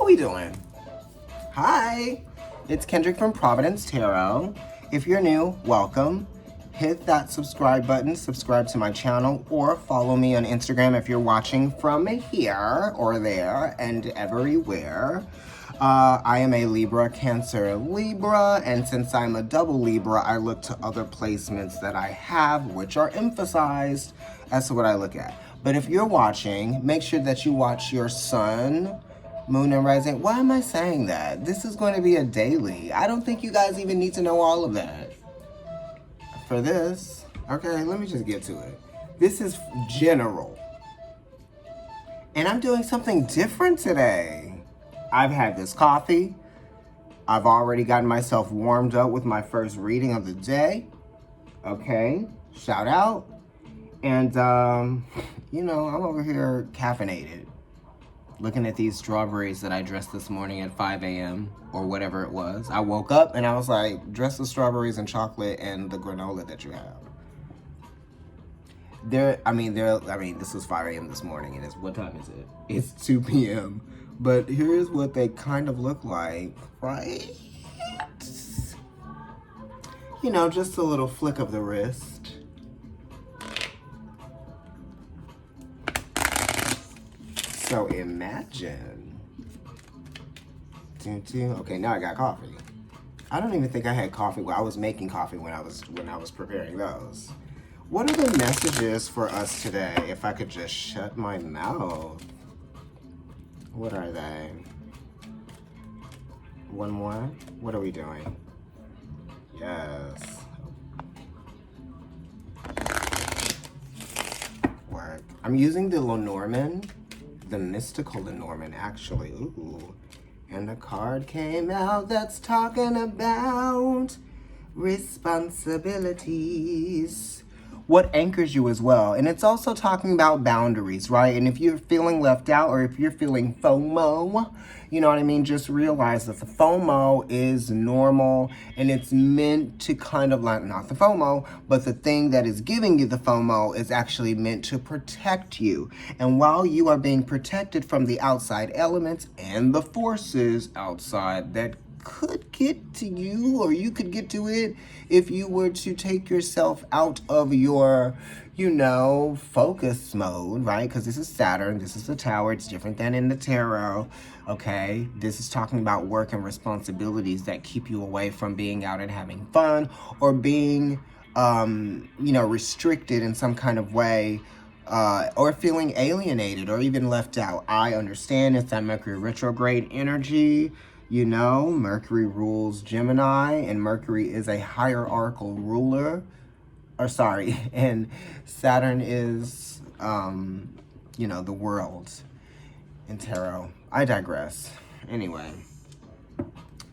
What we doing? Hi, it's Kendrick from Providence Tarot. If you're new, welcome. Hit that subscribe button, subscribe to my channel, or follow me on Instagram if you're watching from here or there and everywhere. I am a Libra, Cancer, Libra, and since I'm a double Libra, I look to other placements that I have, which are emphasized as to what I look at. But if you're watching, make sure that you watch your sun, moon, and rising. Why am I saying that? This is going to be a daily. I don't think you guys even need to know all of that. For this, okay, let me just get to it. This is general. And I'm doing something different today. I've had this coffee. I've already gotten myself warmed up with my first reading of the day. Okay, shout out. And, you know, I'm over here caffeinated. Looking at these strawberries that I dressed this morning at 5 a.m. or whatever it was. I woke up and I was like, dress the strawberries and chocolate and the granola that you have. This was 5 a.m. this morning, and what time is it? It's 2 p.m. But here's what they kind of look like, right? You know, just a little flick of the wrist. So imagine. Okay, now I got coffee. I don't even think I had coffee. Well, I was making coffee when I was preparing those. What are the messages for us today? If I could just shut my mouth. What are they? One more? What are we doing? Yes. Work. I'm using the Lenormand. The mystical Lenormand, actually. Ooh. And a card came out that's talking about responsibilities. What anchors you as well. And it's also talking about boundaries, right? And if you're feeling left out or if you're feeling FOMO, you know what I mean? Just realize that the FOMO is normal and it's meant to kind of like, not the FOMO, but the thing that is giving you the FOMO is actually meant to protect you. And while you are being protected from the outside elements and the forces outside that could get to you, or you could get to it if you were to take yourself out of your, you know, focus mode, right? Because this is Saturn, this is the Tower, it's different than in the tarot, okay? This is talking about work and responsibilities that keep you away from being out and having fun, or being, you know, restricted in some kind of way, or feeling alienated or even left out. I understand it's that Mercury retrograde energy. You know, Mercury rules Gemini, and Mercury is a hierarchical ruler. And Saturn is, you know, the world in tarot. I digress. Anyway,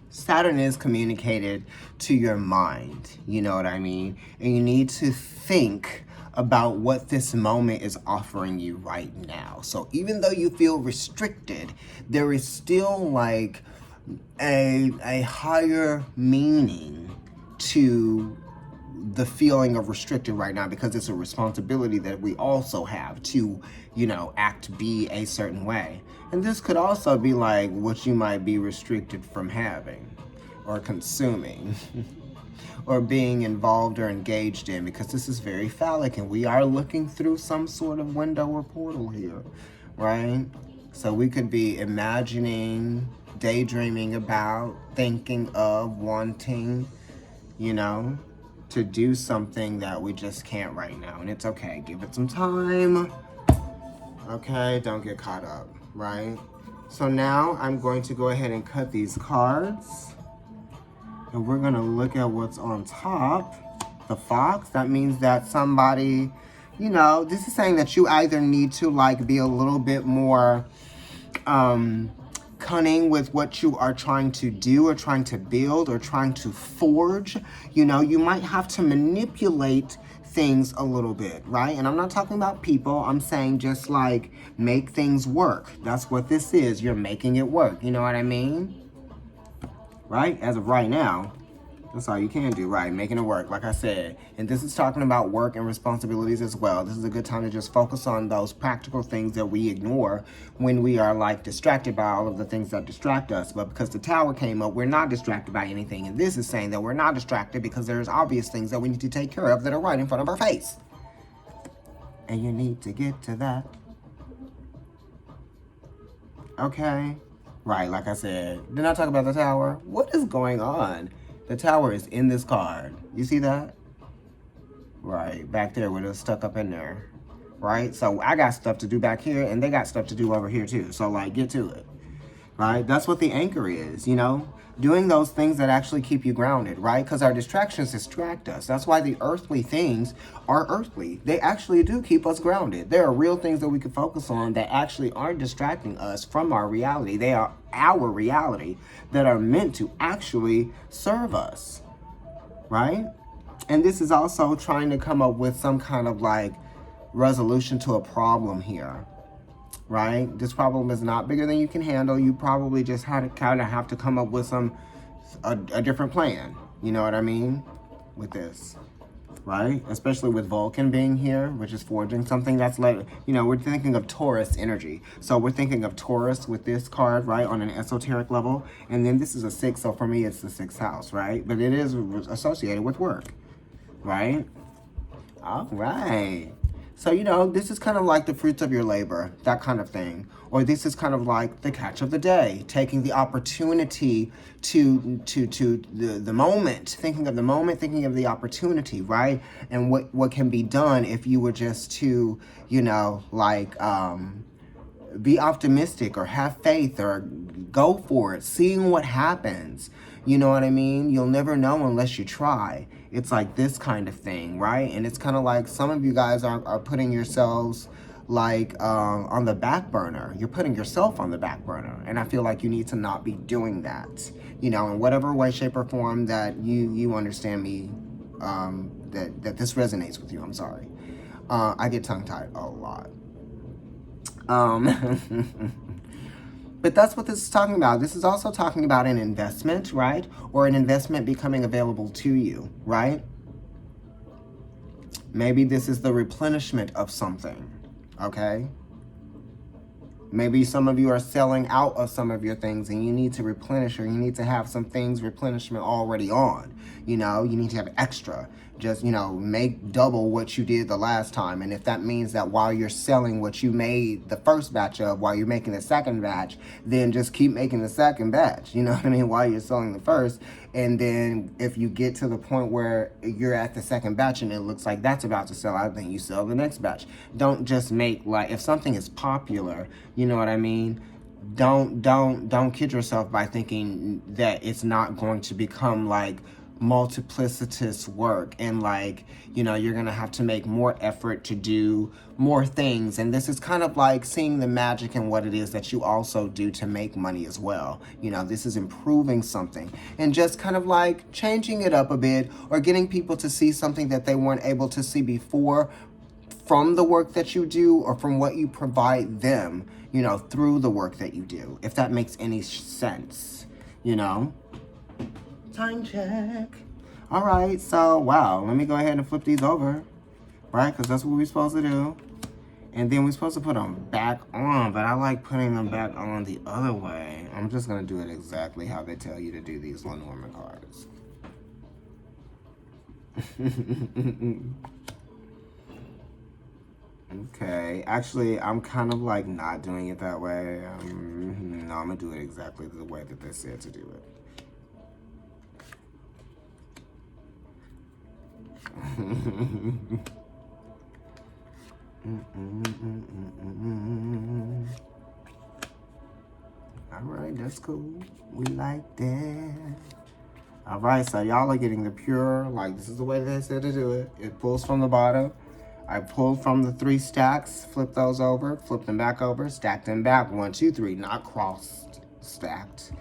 Saturn is communicated to your mind, you know what I mean? And you need to think about what this moment is offering you right now. So even though you feel restricted, there is still like a higher meaning to the feeling of restricted right now, because it's a responsibility that we also have to, you know, be a certain way. And this could also be like what you might be restricted from having or consuming or being involved or engaged in, because this is very phallic and we are looking through some sort of window or portal here, right? So we could be imagining, daydreaming about, thinking of, wanting, you know, to do something that we just can't right now. And it's okay, give it some time. Okay, don't get caught up, right? So now I'm going to go ahead and cut these cards. And we're gonna look at what's on top. The fox, that means that somebody, you know, this is saying that you either need to like be a little bit more, cunning with what you are trying to do or trying to build or trying to forge. You know, you might have to manipulate things a little bit, right? And I'm not talking about people. I'm saying just like make things work. That's what this is. You're making it work. You know what I mean? Right? As of right now. That's all you can do, right? Making it work, like I said. And this is talking about work and responsibilities as well. This is a good time to just focus on those practical things that we ignore when we are like distracted by all of the things that distract us. But because the tower came up, we're not distracted by anything. And this is saying that we're not distracted because there's obvious things that we need to take care of that are right in front of our face. And you need to get to that. Okay? Right, like I said. Did I talk about the tower? What is going on? The tower is in this card. You see that? Right, back there where it's stuck up in there. Right? So I got stuff to do back here, and they got stuff to do over here too. So, like, get to it. Right? That's what the anchor is, you know? Doing those things that actually keep you grounded, right? Because our distractions distract us. That's why the earthly things are earthly. They actually do keep us grounded. There are real things that we can focus on that actually aren't distracting us from our reality. They are our reality that are meant to actually serve us, right? And this is also trying to come up with some kind of like resolution to a problem here. Right? This problem is not bigger than you can handle. You probably just kind of have to come up with a different plan. You know what I mean? With this, right? Especially with Vulcan being here, which is forging something that's like, you know, we're thinking of Taurus energy. So we're thinking of Taurus with this card, right? On an esoteric level. And then this is a 6. So for me, it's the 6th house, right? But it is associated with work, right? All right. So, you know, this is kind of like the fruits of your labor, that kind of thing. Or this is kind of like the catch of the day, taking the opportunity to the moment, thinking of the moment, thinking of the opportunity, right? And what can be done if you were just to, you know, like be optimistic or have faith or go for it, seeing what happens. You know what I mean? You'll never know unless you try. It's like this kind of thing, right? And it's kind of like some of you guys are putting yourselves like on the back burner. You're putting yourself on the back burner. And I feel like you need to not be doing that. You know, in whatever way, shape, or form that you understand me, that this resonates with you. I'm sorry. I get tongue-tied a lot. But that's what this is talking about. This is also talking about an investment, right? Or an investment becoming available to you, right? Maybe this is the replenishment of something, okay? Maybe some of you are selling out of some of your things and you need to replenish, or you need to have some things replenishment already on. You know, you need to have extra. Just, you know, make double what you did the last time. And if that means that while you're selling what you made the first batch of, while you're making the second batch, then just keep making the second batch. You know what I mean? While you're selling the first. And then if you get to the point where you're at the second batch and it looks like that's about to sell out, then you sell the next batch. Don't just make, like, if something is popular, you know what I mean? Don't kid yourself by thinking that it's not going to become like multiplicitous work, and like, you know, you're gonna have to make more effort to do more things. And this is kind of like seeing the magic in what it is that you also do to make money as well. You know, this is improving something and just kind of like changing it up a bit, or getting people to see something that they weren't able to see before from the work that you do, or from what you provide them, you know, through the work that you do, if that makes any sense, you know. Time check. All right, so wow, let me go ahead and flip these over, right? Because that's what we're supposed to do. And then we're supposed to put them back on, but I like putting them back on the other way. I'm just gonna do it exactly how they tell you to do these Lenormand cards. Okay, actually, I'm kind of like not doing it that way. No, I'm gonna do it exactly the way that they said to do it. All right, that's cool. We like that. All right, so y'all are getting the pure, like, this is the way they said to do it. It pulls from the bottom. I pulled from the 3 stacks, flip those over, flip them back over, stack them back. 1, 2, 3, not crossed, stacked.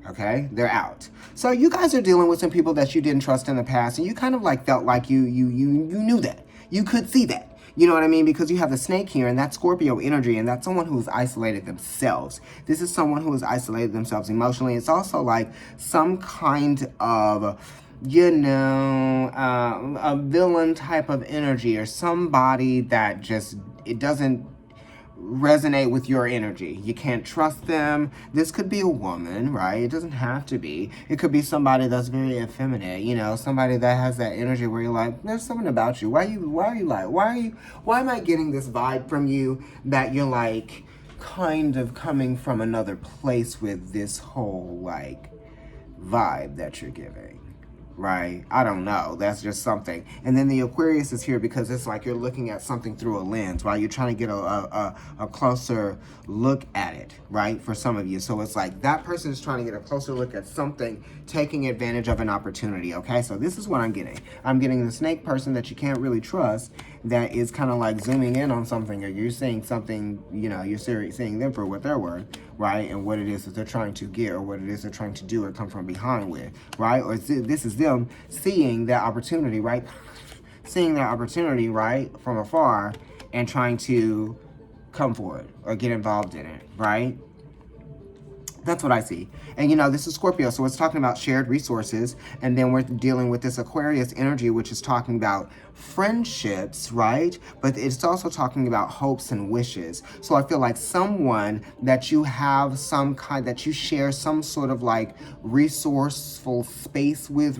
Okay, they're out. So you guys are dealing with some people that you didn't trust in the past, and you kind of like felt like you knew that. You could see that. You know what I mean? Because you have the snake here, and that's Scorpio energy, and that's someone who's isolated themselves. This is someone who has isolated themselves emotionally. It's also like some kind of you know, a villain type of energy, or somebody that just, it doesn't resonate with your energy. You can't trust them. This could be a woman, right? It doesn't have to be. It could be somebody that's very effeminate, you know, somebody that has that energy where you're like, there's something about you. Why am I getting this vibe from you that you're like kind of coming from another place with this whole like vibe that you're giving, right? I don't know. That's just something. And then the Aquarius is here because it's like you're looking at something through a lens, right? You're trying to get a closer look at it, right? For some of you. So it's like that person is trying to get a closer look at something, taking advantage of an opportunity, okay? So this is what I'm getting. I'm getting the snake person that you can't really trust, that is kind of like zooming in on something, or you're seeing something, you know, you're seeing them for what they're worth, right? And what it is that they're trying to get, or what it is they're trying to do or come from behind with, right? Or this is them seeing that opportunity, right? Seeing that opportunity, right, from afar, and trying to come forward or get involved in it, right? That's what I see. And you know, this is Scorpio, so it's talking about shared resources. And then we're dealing with this Aquarius energy, which is talking about friendships, right? But it's also talking about hopes and wishes. So I feel like someone that you have that you share some sort of like resourceful space with,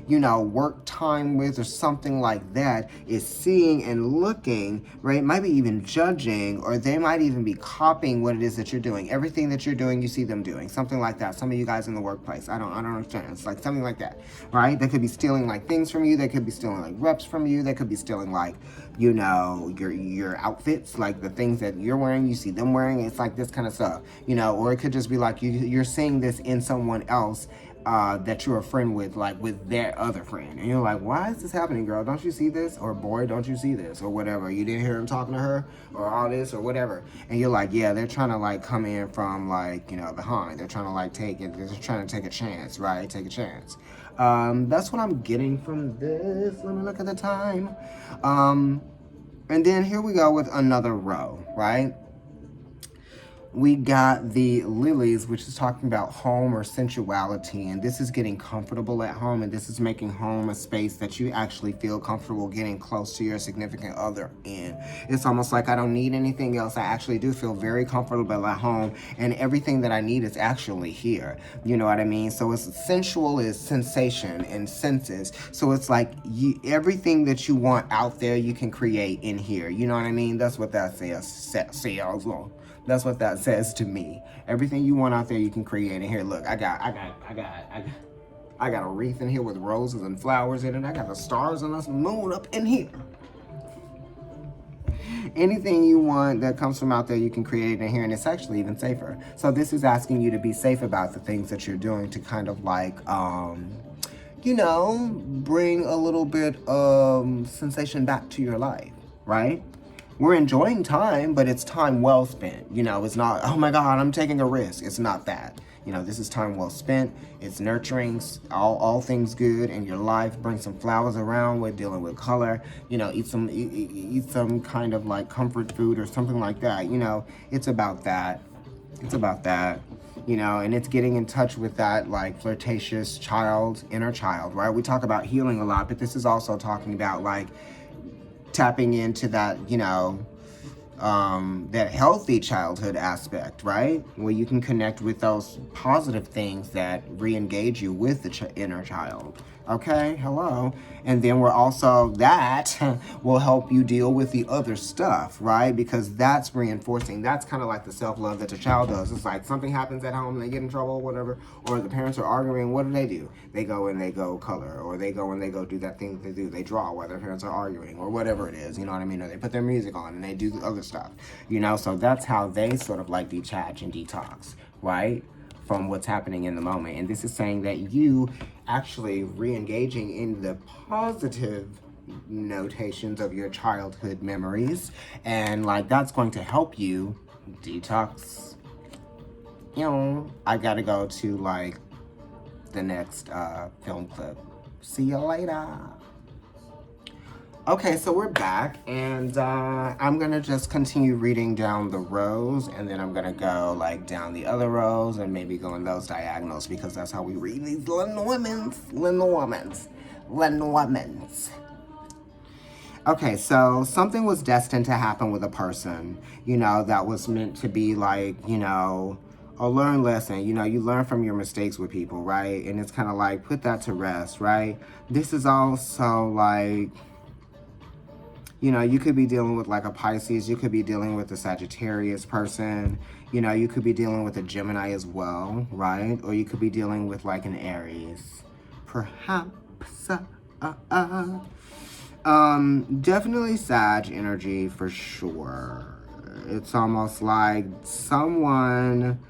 you know, work time with, or something like that, is seeing and looking, right? Might be even judging, or they might even be copying what it is that you're doing. Everything that you're doing, you see them doing. Something like that. Some of you guys in the workplace. I don't understand. It's like something like that, right? They could be stealing like things from you. They could be stealing like reps from you. They could be stealing like, you know, your outfits, like the things that you're wearing, you see them wearing. It's like this kind of stuff, you know. Or it could just be like you're seeing this in someone else that you're a friend with, like with their other friend, and you're like, why is this happening, girl? Don't you see this? Or boy, don't you see this? Or whatever. You didn't hear him talking to her, or all this, or whatever. And you're like, yeah, they're trying to like come in from like, you know, behind. They're trying to like take it. They're just trying to take a chance, right? Take a chance. That's what I'm getting from this. Let me look at the time. And then here we go with another row, right? We got the lilies, which is talking about home or sensuality, and this is getting comfortable at home, and this is making home a space that you actually feel comfortable getting close to your significant other in. It's almost like I don't need anything else. I actually do feel very comfortable at home, and everything that I need is actually here. You know what I mean? So it's sensual is sensation and senses. So it's like everything that you want out there, you can create in here. You know what I mean? That's what that says. That's what that says to me. Everything you want out there, you can create in here. Look, I got a wreath in here with roses and flowers in it. I got the stars and the moon up in here. Anything you want that comes from out there, you can create it in here, and it's actually even safer. So this is asking you to be safe about the things that you're doing to kind of like, you know, bring a little bit of sensation back to your life, right? We're enjoying time, but it's time well spent. You know, it's not, oh my God, I'm taking a risk. It's not that. You know, this is time well spent. It's nurturing, all things good in your life. Bring some flowers around. We're dealing with color. You know, eat some kind of like comfort food or something like that. You know, it's about that. It's about that. You know, and it's getting in touch with that like flirtatious inner child, right? We talk about healing a lot, but this is also talking about like tapping into that, you know, that healthy childhood aspect, right? Where you can connect with those positive things that re-engage you with the inner child. Okay, hello. And then we're also, that will help you deal with the other stuff, right? Because that's reinforcing. That's kind of like the self-love that the child does. It's like something happens at home, they get in trouble, whatever, or the parents are arguing. What do? They go and they go color, or they go and they go do that thing that they do. They draw while their parents are arguing, or whatever it is, you know what I mean? Or they put their music on and they do the other stuff, you know? So that's how they sort of like detach and detox, right? From what's happening in the moment. And this is saying that you actually re-engaging in the positive notations of your childhood memories, and like that's going to help you detox. You know, I gotta go to like the next film clip. See you later. Okay, so we're back, and I'm gonna just continue reading down the rows, and then I'm gonna go like down the other rows and maybe go in those diagonals because that's how we read these little women's. Okay, so something was destined to happen with a person, that was meant to be like, a learned lesson. You learn from your mistakes with people, right? And it's kind of like, put that to rest, right? This is also like, you could be dealing with like a Pisces, you could be dealing with a Sagittarius person, you could be dealing with a Gemini as well, right? Or you could be dealing with like an Aries, perhaps. Definitely Sag energy for sure. It's almost like someone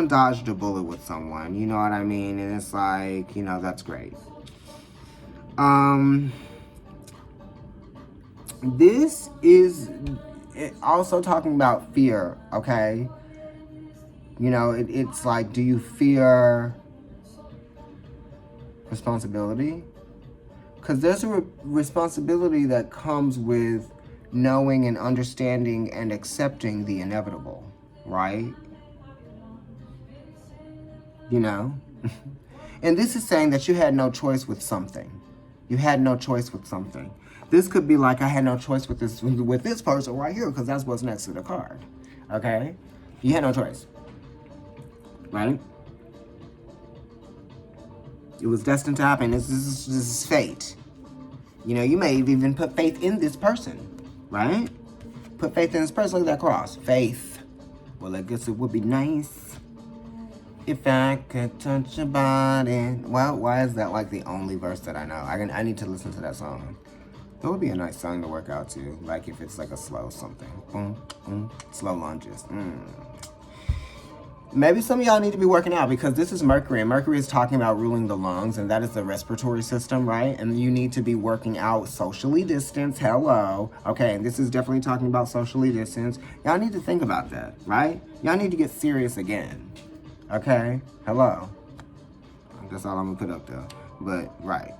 dodged a bullet with someone, you know what I mean? And it's like, that's great. This is also talking about fear, okay? It's like, do you fear responsibility? Because there's a responsibility that comes with knowing and understanding and accepting the inevitable, right? And this is saying that you had no choice with something. You had no choice with something. This could be like, I had no choice with this person right here because that's what's next to the card. Okay? You had no choice. Right? It was destined to happen. This is fate. You may have even put faith in this person. Right? Put faith in this person. Look at that cross. Faith. Well, I guess it would be nice if I could touch your body. Well, why is that like the only verse that I know? I need to listen to that song. That would be a nice song to work out to. Like if it's like a slow something. Boom, boom, slow lunges. Maybe some of y'all need to be working out because this is Mercury. And Mercury is talking about ruling the lungs. And that is the respiratory system, right? And you need to be working out socially distanced. Hello. Okay, and this is definitely talking about socially distanced. Y'all need to think about that, right? Y'all need to get serious again. Okay? Hello. That's all I'm going to put up there. But, right.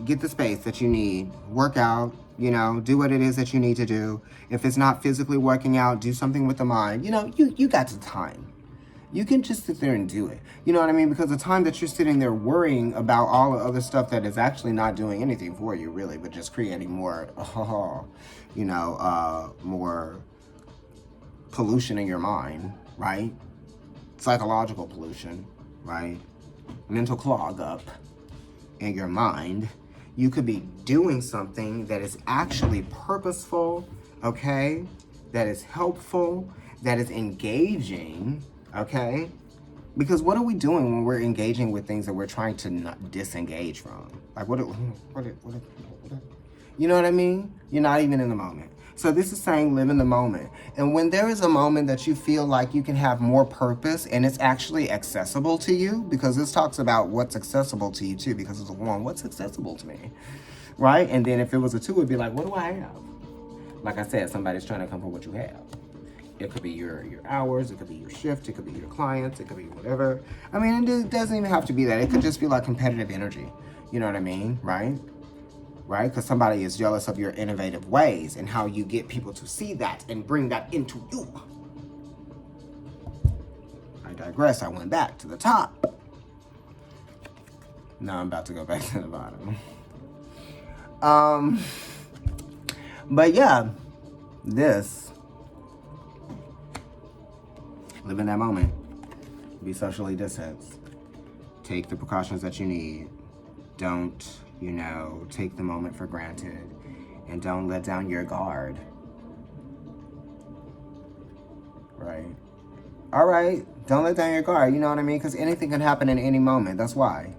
Get the space that you need. Work out. Do what it is that you need to do. If it's not physically working out, do something with the mind. You got the time. You can just sit there and do it. You know what I mean? Because the time that you're sitting there worrying about all the other stuff that is actually not doing anything for you, really, but just creating more, more pollution in your mind, right? Psychological pollution, right? Mental clog up in your mind. You could be doing something that is actually purposeful, okay? That is helpful, that is engaging, okay? Because what are we doing when we're engaging with things that we're trying to not disengage from? Like, you know what I mean? You're not even in the moment. So this is saying live in the moment. And when there is a moment that you feel like you can have more purpose and it's actually accessible to you, because this talks about what's accessible to you too, because it's a one, what's accessible to me, right? And then if it was a two, it'd be like, what do I have? Like I said, somebody's trying to come for what you have. It could be your hours, it could be your shift, it could be your clients, it could be whatever. I mean, it doesn't even have to be that. It could just be like competitive energy. You know what I mean, right? Right? Because somebody is jealous of your innovative ways and how you get people to see that and bring that into you. I digress. I went back to the top. Now I'm about to go back to the bottom. But yeah, live in that moment. Be socially distanced. Take the precautions that you need. Don't, take the moment for granted. And don't let down your guard. Right? All right. Don't let down your guard. You know what I mean? Because anything can happen at any moment. That's why.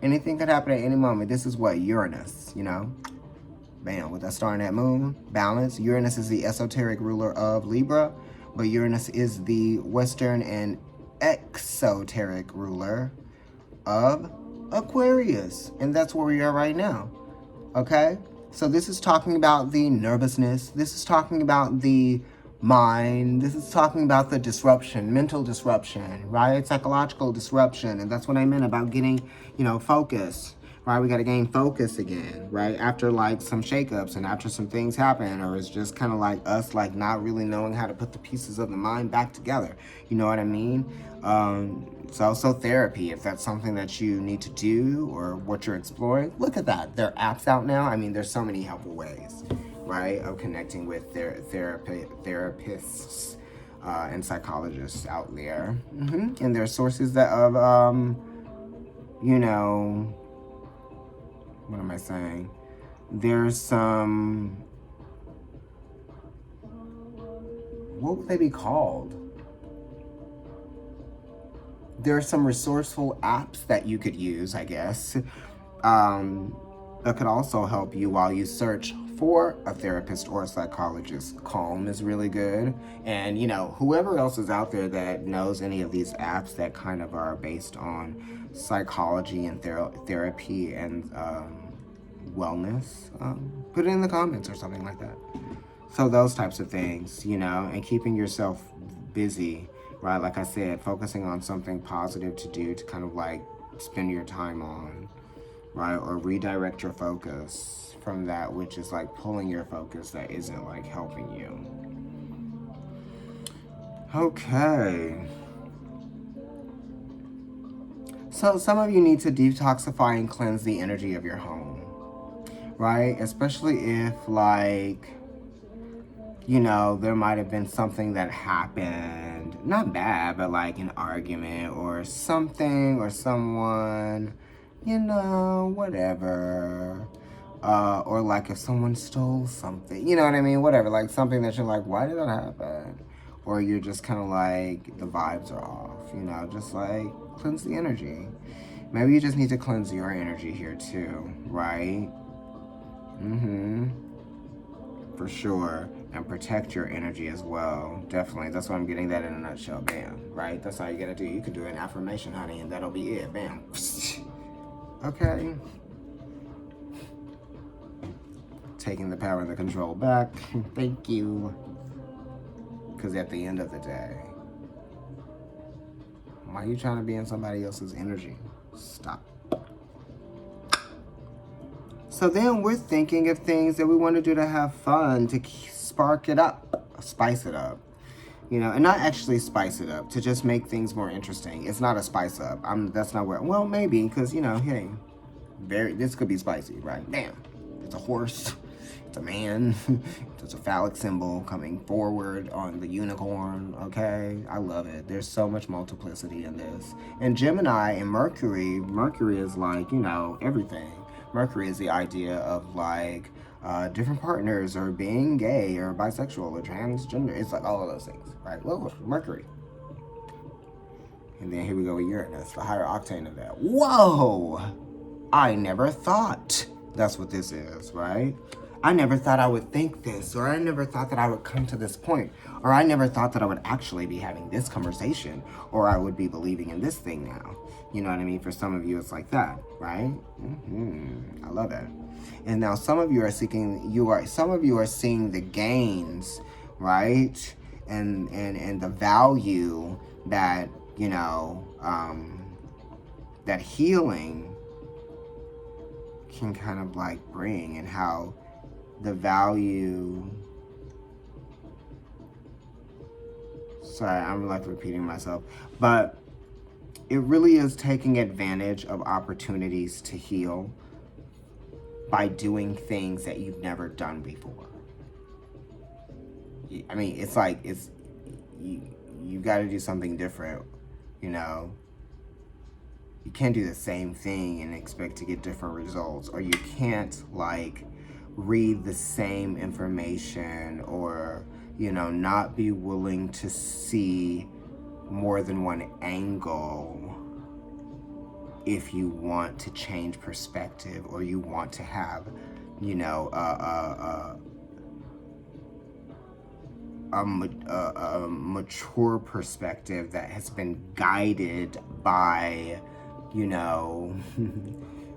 Anything could happen at any moment. This is what? Uranus, Bam. With that star and that moon. Balance. Uranus is the esoteric ruler of Libra. But Uranus is the Western and exoteric ruler of Aquarius. And that's where we are right now. Okay? So this is talking about the nervousness. This is talking about the mind. This is talking about the disruption, mental disruption, right? Psychological disruption. And that's what I meant about getting, focus, right? We got to gain focus again, right? After like some shakeups and after some things happen, or it's just kind of like us like not really knowing how to put the pieces of the mind back together. You know what I mean? It's also therapy, if that's something that you need to do or what you're exploring. Look at that. There are apps out now. I mean, there's so many helpful ways, right, of connecting with therapists and psychologists out there. And there's sources that of, you know, what am I saying? There's some, what would they be called? There are some resourceful apps that you could use, I guess, that could also help you while you search for a therapist or a psychologist. Calm is really good. And, you know, whoever else is out there that knows any of these apps that kind of are based on psychology and therapy and wellness, put it in the comments or something like that. So those types of things, you know, and keeping yourself busy, right? Like I said, focusing on something positive to do to kind of like spend your time on, right? Or redirect your focus from that which is like pulling your focus that isn't like helping you. Okay. So some of you need to detoxify and cleanse the energy of your home, right? Especially if like, you know, there might have been something that happened, not bad, but like an argument or something or someone, you know, whatever. Or like if someone stole something, you know what I mean? Whatever, like something that you're like, why did that happen? Or you're just kind of like, the vibes are off, you know, just like cleanse the energy. Maybe you just need to cleanse your energy here too, right? For sure. And protect your energy as well. Definitely. That's why I'm getting that in a nutshell. Bam. Right? That's all you gotta do. You can do an affirmation, honey, and that'll be it. Bam. Okay. Taking the power and the control back. Thank you. Because at the end of the day, why are you trying to be in somebody else's energy? Stop. So then we're thinking of things that we want to do to have fun, to spark it up, spice it up, you know, and not actually spice it up, to just make things more interesting. It's not a spice up. That's not where, well, maybe, because, you know, hey, this could be spicy, right? Damn, it's a horse, it's a man, it's a phallic symbol coming forward on the unicorn, okay? I love it. There's so much multiplicity in this. And Gemini and Mercury is like, you know, everything. Mercury is the idea of like different partners or being gay or bisexual or transgender. It's like all of those things, right? Well, Mercury. And then here we go with Uranus, the higher octane of that. Whoa! I never thought that's what this is, right? I never thought I would think this, or I never thought that I would come to this point, or I never thought that I would actually be having this conversation, or I would be believing in this thing now. You know what I mean? For some of you, it's like that, right? I love it. And now some of you are seeing the gains, right? And the value that, you know, that healing can kind of like bring, and how the value, sorry, I'm like repeating myself, but it really is taking advantage of opportunities to heal by doing things that you've never done before. I mean, it's like, you got to do something different, you know? You can't do the same thing and expect to get different results, or you can't like read the same information, or, you know, not be willing to see more than one angle if you want to change perspective, or you want to have, you know, a mature perspective that has been guided by, you know,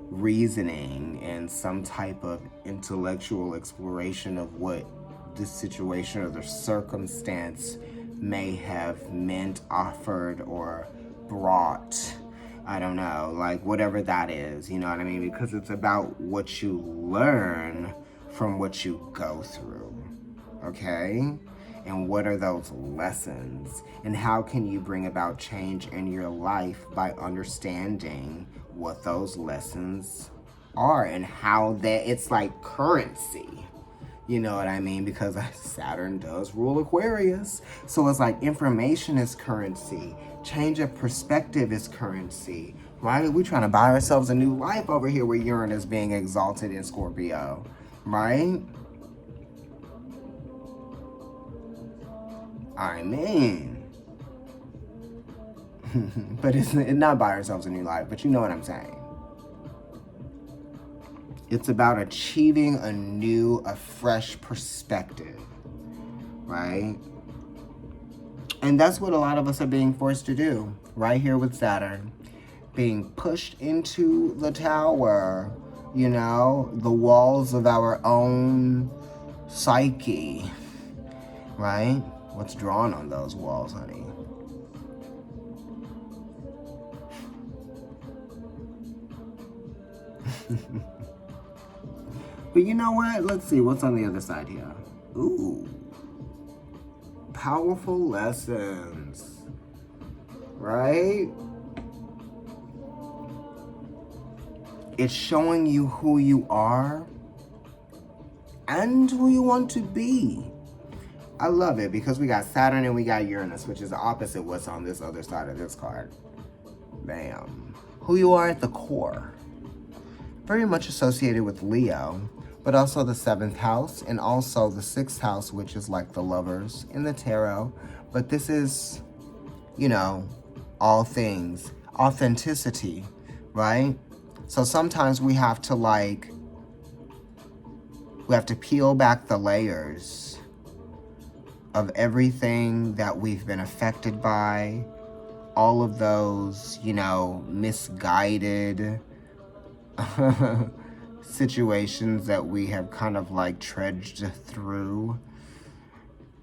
reasoning and some type of intellectual exploration of what the situation or the circumstance may have meant, offered, or brought, I don't know, like whatever that is, you know what I mean? Because it's about what you learn from what you go through, okay? And what are those lessons? And how can you bring about change in your life by understanding what those lessons are and how that it's like currency. You know what I mean? Because Saturn does rule Aquarius. So it's like information is currency. Change of perspective is currency. Right? We're trying to buy ourselves a new life over here where Uranus is being exalted in Scorpio. Right? I mean. But it's not buy ourselves a new life. But you know what I'm saying. It's about achieving a fresh perspective, right? And that's what a lot of us are being forced to do, right here with Saturn. Being pushed into the tower, you know, the walls of our own psyche, right? What's drawn on those walls, honey? But you know what? Let's see. What's on the other side here? Ooh. Powerful lessons. Right? It's showing you who you are and who you want to be. I love it because we got Saturn and we got Uranus, which is the opposite of what's on this other side of this card. Bam. Who you are at the core. Very much associated with Leo, but also the 7th house and also the 6th house, which is like the lovers in the tarot. But this is, you know, all things authenticity, right? So sometimes we have to peel back the layers of everything that we've been affected by, all of those, you know, misguided situations that we have kind of like trudged through.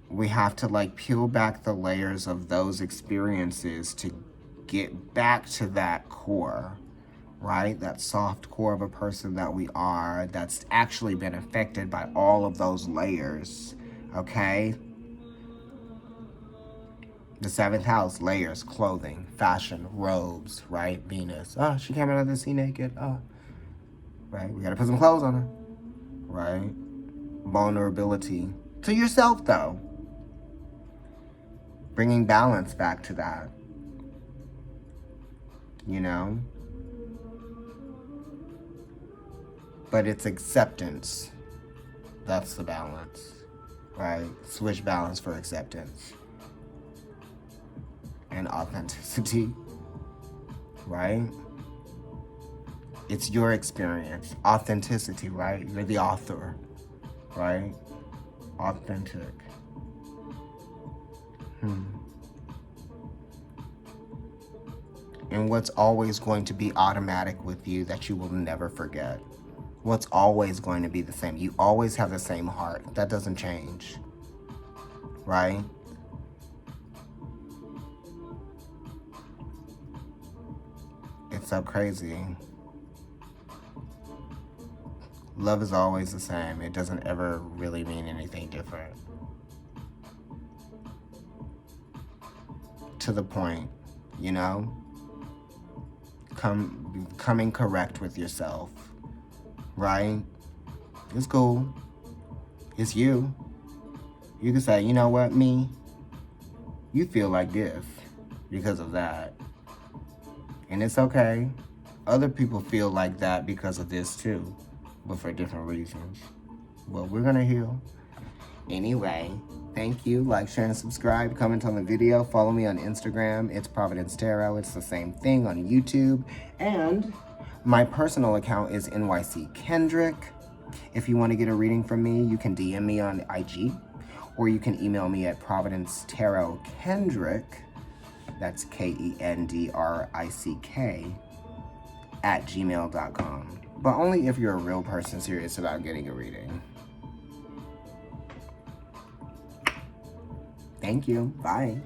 We have to like peel back the layers of those experiences to get back to that core, right? That soft core of a person that we are, that's actually been affected by all of those layers, okay? The 7th house, layers, clothing, fashion, robes, right? Venus. Oh, she came out of the sea naked. Oh, right? We gotta put some clothes on her, right? Vulnerability to yourself, though. Bringing balance back to that, you know? But it's acceptance. That's the balance, right? Switch balance for acceptance. And authenticity, right? It's your experience. Authenticity, right? You're the author, right? Authentic. And what's always going to be automatic with you that you will never forget? What's always going to be the same? You always have the same heart. That doesn't change, right? It's so crazy. Love is always the same. It doesn't ever really mean anything different. To the point, you know? Coming correct with yourself, right? It's cool. It's you. You can say, you know what, me? You feel like this because of that. And it's okay. Other people feel like that because of this too, but for different reasons. Well, we're gonna heal. Anyway, thank you. Like, share, and subscribe. Comment on the video. Follow me on Instagram. It's Providence Tarot. It's the same thing on YouTube. And my personal account is NYC Kendrick. If you want to get a reading from me, you can DM me on IG, or you can email me at providencetarotkendrick. That's KENDRICK @gmail.com. But only if you're a real person serious about getting a reading. Thank you. Bye.